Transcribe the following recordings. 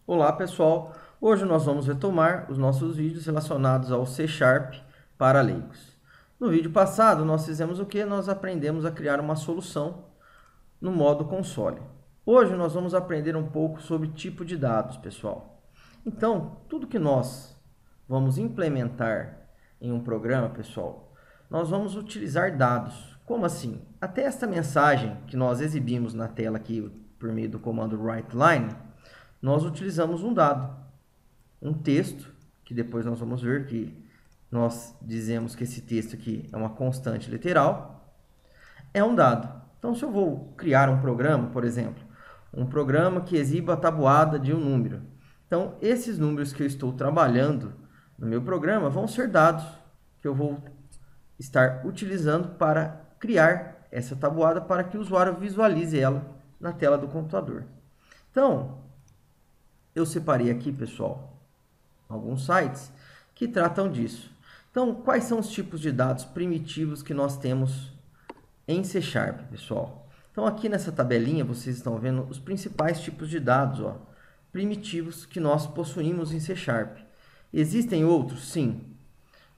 Olá pessoal, hoje nós vamos retomar os nossos vídeos relacionados ao C# para leigos. No vídeo passado nós fizemos o que? Nós aprendemos a criar uma solução no modo console. Hoje nós vamos aprender um pouco sobre tipo de dados, pessoal. Então, tudo que nós vamos implementar em um programa, pessoal, nós vamos utilizar dados. Como assim? Até esta mensagem que nós exibimos na tela aqui por meio do comando writeLine, nós utilizamos um dado, um texto, que depois nós vamos ver que nós dizemos que esse texto aqui é uma constante literal, é um dado. Então, se eu vou criar um programa, por exemplo, um programa que exiba a tabuada de um número. Então, esses números que eu estou trabalhando no meu programa vão ser dados que eu vou estar utilizando para criar essa tabuada para que o usuário visualize ela na tela do computador. Então, eu separei aqui, pessoal, alguns sites que tratam disso. Então, quais são os tipos de dados primitivos que nós temos em C#, pessoal? Então, aqui nessa tabelinha, vocês estão vendo os principais tipos de dados, primitivos que nós possuímos em C#. Existem outros? Sim.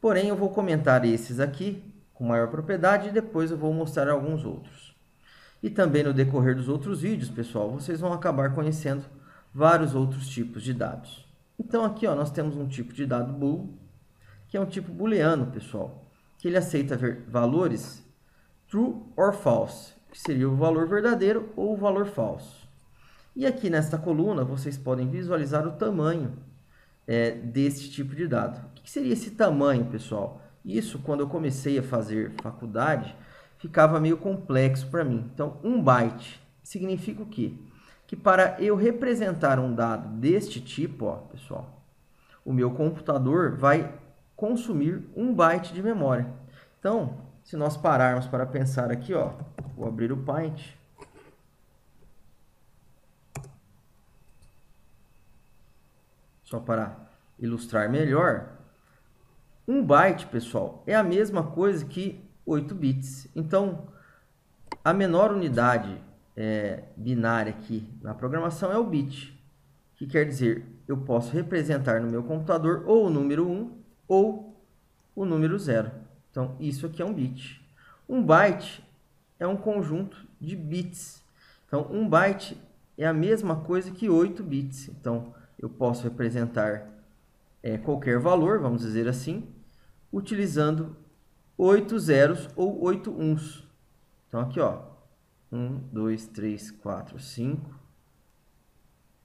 Porém, eu vou comentar esses aqui com maior propriedade e depois eu vou mostrar alguns outros. E também no decorrer dos outros vídeos, pessoal, vocês vão acabar conhecendo vários outros tipos de dados. Então, aqui nós temos um tipo de dado bool, que é um tipo booleano, pessoal, que ele aceita valores true or false, que seria o valor verdadeiro ou o valor falso. E aqui nesta coluna, vocês podem visualizar o tamanho desse tipo de dado. O que seria esse tamanho, pessoal? Isso, quando eu comecei a fazer faculdade, ficava meio complexo para mim. Então, 1 byte significa o quê? Que para eu representar um dado deste tipo, pessoal, o meu computador vai consumir 1 byte de memória. Então, se nós pararmos para pensar aqui, vou abrir o Paint. Só para ilustrar melhor. 1 byte, pessoal, é a mesma coisa que 8 bits. Então, a menor unidade binária aqui na programação é o bit, que quer dizer, eu posso representar no meu computador ou o número 1 ou o número 0. Então, isso aqui é um bit. 1 byte é um conjunto de bits. Então, 1 byte é a mesma coisa que 8 bits. Então, eu posso representar qualquer valor, vamos dizer assim, utilizando 8 zeros ou 8 uns. Então, aqui, 1, 2, 3, 4, 5,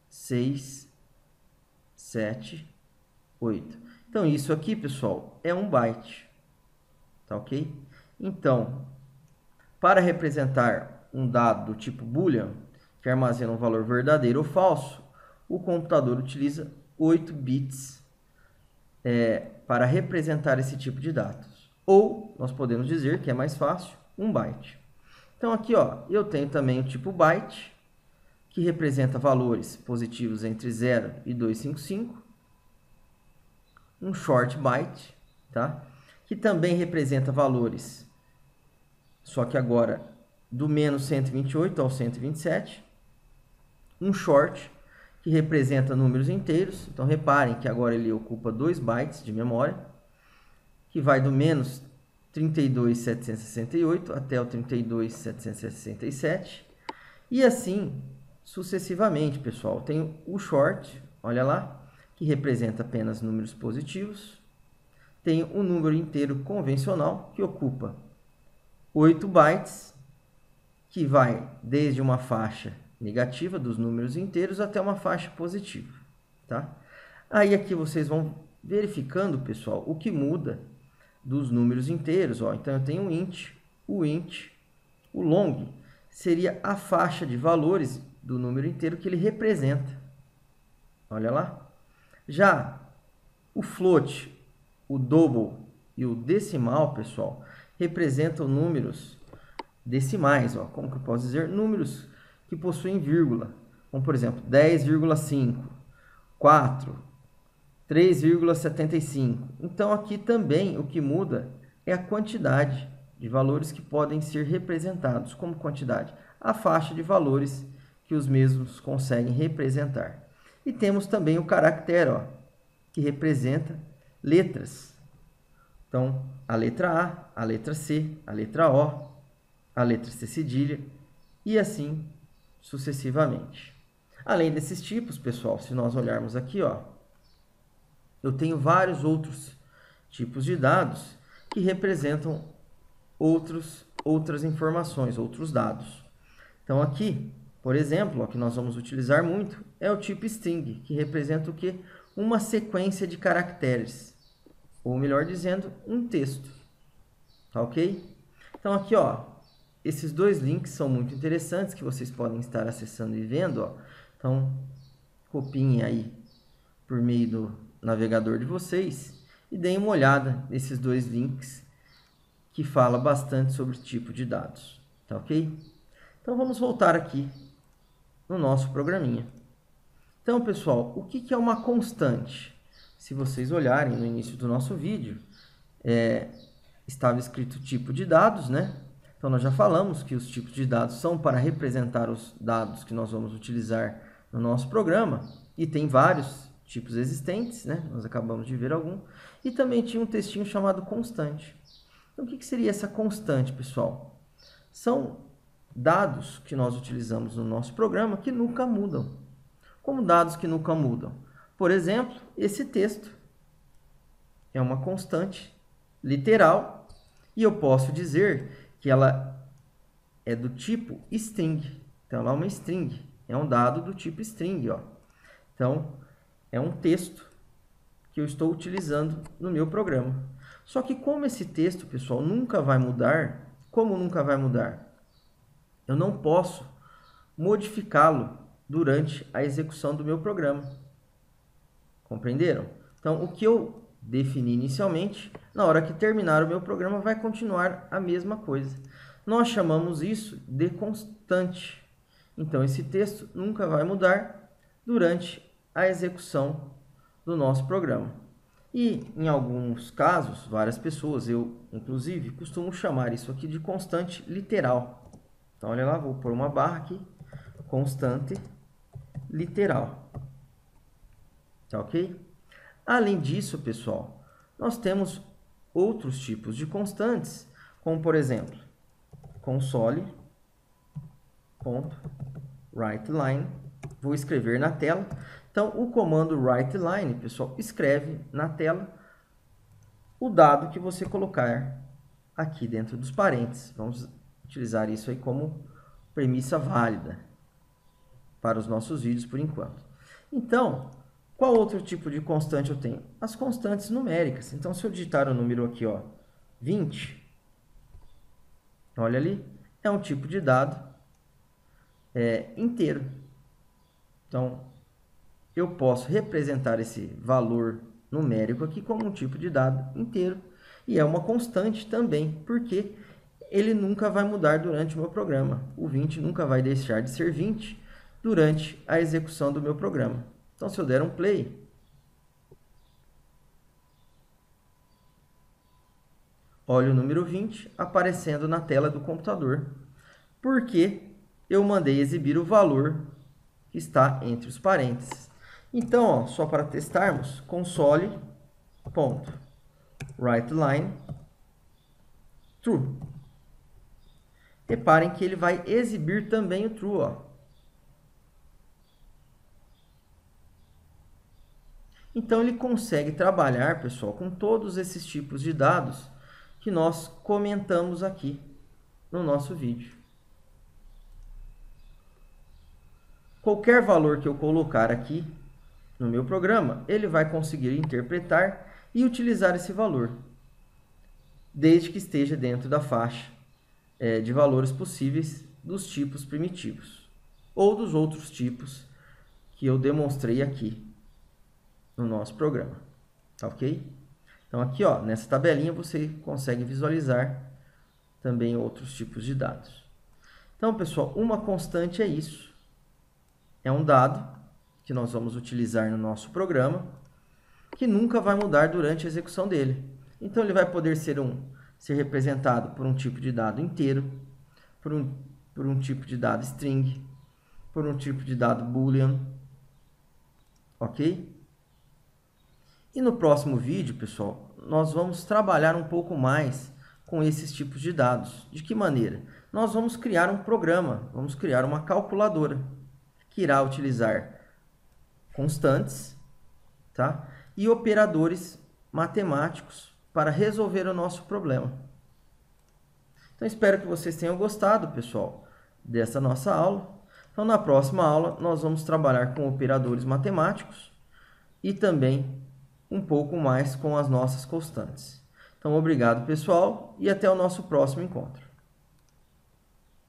6, 7, 8. Então, isso aqui, pessoal, é 1 byte. Tá ok? Então, para representar um dado do tipo boolean, que armazena um valor verdadeiro ou falso, o computador utiliza 8 bits para representar esse tipo de dados. Ou, nós podemos dizer que é mais fácil, 1 byte. Então, aqui eu tenho também o tipo byte, que representa valores positivos entre 0 e 255. Um short byte, tá? Que também representa valores, só que agora do menos 128 ao 127. Um short, que representa números inteiros. Então, reparem que agora ele ocupa 2 bytes de memória, que vai do menos 32.768 até o 32.767. E assim sucessivamente, pessoal. Tem o short, olha lá, que representa apenas números positivos. Tem o número inteiro convencional, que ocupa 8 bytes, que vai desde uma faixa negativa dos números inteiros até uma faixa positiva. Tá? Aí aqui vocês vão verificando, pessoal, o que muda dos números inteiros. Então, eu tenho o int, o long seria a faixa de valores do número inteiro que ele representa. Olha lá. Já o float, o double e o decimal, pessoal, representam números decimais. Como que eu posso dizer? Números que possuem vírgula. Como, por exemplo, 10,5, 4, 3,75. Então, aqui também o que muda é a quantidade de valores que podem ser representados. Como quantidade? A faixa de valores que os mesmos conseguem representar. E temos também o caractere, ó, que representa letras. Então, a letra A, a letra C, a letra O, a letra C cedilha e assim sucessivamente. Além desses tipos, pessoal, se nós olharmos aqui, ó, eu tenho vários outros tipos de dados que representam outras informações, outros dados. Então, aqui, por exemplo, o que nós vamos utilizar muito é o tipo string, que representa o quê? Uma sequência de caracteres, ou melhor dizendo, um texto. Tá ok? Então, aqui, ó, esses dois links são muito interessantes, que vocês podem estar acessando e vendo, ó. Então, copiem aí por meio do navegador de vocês e deem uma olhada nesses dois links que fala bastante sobre o tipo de dados, tá ok? Então, vamos voltar aqui no nosso programinha. Então, pessoal, o que é uma constante? Se vocês olharem no início do nosso vídeo, estava escrito tipo de dados, né? Então, nós já falamos que os tipos de dados são para representar os dados que nós vamos utilizar no nosso programa, e tem vários tipos existentes, né? Nós acabamos de ver algum. E também tinha um textinho chamado constante. Então, o que seria essa constante, pessoal? São dados que nós utilizamos no nosso programa que nunca mudam. Como dados que nunca mudam? Por exemplo, esse texto é uma constante literal e eu posso dizer que ela é do tipo string. Então, ela é uma string, é um dado do tipo string, ó. Então, é um texto que eu estou utilizando no meu programa. Só que como esse texto, pessoal, nunca vai mudar, como nunca vai mudar? Eu não posso modificá-lo durante a execução do meu programa. Compreenderam? Então, o que eu defini inicialmente, na hora que terminar o meu programa, vai continuar a mesma coisa. Nós chamamos isso de constante. Então, esse texto nunca vai mudar durante a execução do nosso programa. E, em alguns casos, várias pessoas, eu inclusive, costumo chamar isso aqui de constante literal. Então, olha lá, vou pôr uma barra aqui, constante literal. Tá ok? Além disso, pessoal, nós temos outros tipos de constantes, como, por exemplo, console.writeLine. Vou escrever na tela. Então, o comando writeLine, pessoal, escreve na tela o dado que você colocar aqui dentro dos parênteses. Vamos utilizar isso aí como premissa válida para os nossos vídeos por enquanto. Então, qual outro tipo de constante eu tenho? As constantes numéricas. Então, se eu digitar o número aqui, ó, 20, olha ali, é um tipo de dado inteiro. Então, eu posso representar esse valor numérico aqui como um tipo de dado inteiro. E é uma constante também, porque ele nunca vai mudar durante o meu programa. O 20 nunca vai deixar de ser 20 durante a execução do meu programa. Então, se eu der um play, olha o número 20 aparecendo na tela do computador, porque eu mandei exibir o valor que está entre os parênteses. Então, ó, só para testarmos, console.writeLine true. Reparem que ele vai exibir também o true, ó. Então, ele consegue trabalhar, pessoal, com todos esses tipos de dados que nós comentamos aqui no nosso vídeo. Qualquer valor que eu colocar aqui no meu programa, ele vai conseguir interpretar e utilizar esse valor, desde que esteja dentro da faixa de valores possíveis dos tipos primitivos ou dos outros tipos que eu demonstrei aqui no nosso programa, tá ok? Então, aqui, ó, nessa tabelinha você consegue visualizar também outros tipos de dados. Então, pessoal, uma constante é isso. É um dado que nós vamos utilizar no nosso programa, que nunca vai mudar durante a execução dele. Então, ele vai poder ser representado por um tipo de dado inteiro, por um tipo de dado string, por um tipo de dado boolean, ok? E no próximo vídeo, pessoal, nós vamos trabalhar um pouco mais com esses tipos de dados. De que maneira? Nós vamos criar um programa, vamos criar uma calculadora que irá utilizar constantes, tá? E operadores matemáticos para resolver o nosso problema. Então, espero que vocês tenham gostado, pessoal, dessa nossa aula. Então, na próxima aula, nós vamos trabalhar com operadores matemáticos e também um pouco mais com as nossas constantes. Então, obrigado, pessoal, e até o nosso próximo encontro.